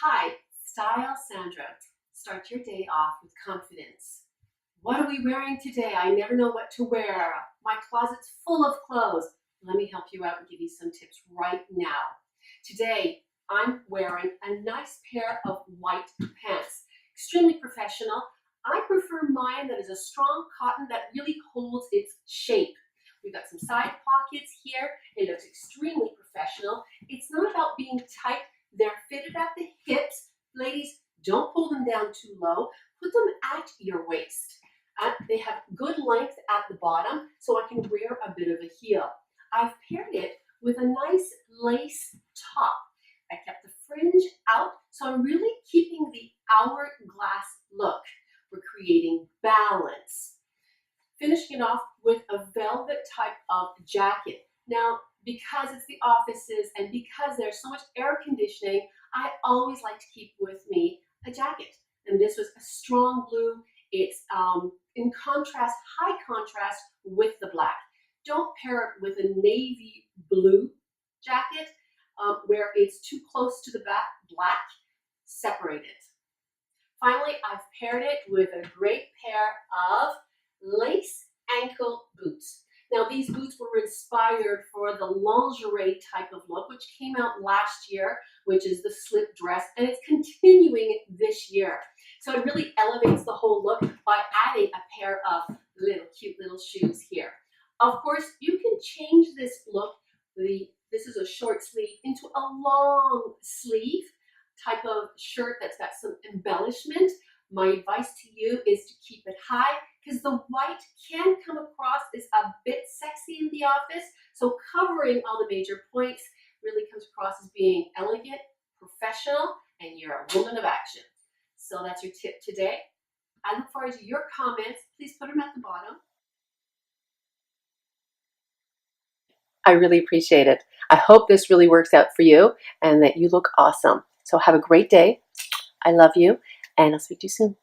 Hi, Style Sandra. Start your day off with confidence. What are we wearing today? I never know what to wear. My closet's full of clothes. Let me help you out and give you some tips right now. Today, I'm wearing a nice pair of white pants. Extremely professional. I prefer mine that is a strong cotton that really holds its shape. We've got some side pockets here. It looks extremely professional. It's not about being tight. They're fitted at the hips. Ladies, don't pull them down too low. Put them at your waist. They have good length at the bottom, so I can wear a bit of a heel. I've paired it with a nice lace top. I kept the fringe out, so I'm really keeping the hourglass look. We're creating balance. Finishing it off with a velvet type of jacket. Now, because it's the offices and because there's so much air conditioning, I always like to keep with me a jacket. And this was a strong blue. It's in contrast, high contrast with the black. Don't pair it with a navy blue jacket where it's too close to the black. Separate it. Finally, I've paired it with a great pair of lace ankle boots. Now, these boots were inspired for the lingerie type of look, which came out last year, which is the slip dress, and it's continuing this year. So it really elevates the whole look by adding a pair of cute little shoes here. Of course, you can change this look. This is a short sleeve into a long sleeve type of shirt that's got some embellishment. My advice to you is to keep it high because the white can come across as a bit sexy in the office. So covering all the major points really comes across as being elegant, professional, and you're a woman of action. So that's your tip today. I look forward to your comments. Please put them at the bottom. I really appreciate it. I hope this really works out for you and that you look awesome. So have a great day. I love you, and I'll speak to you soon.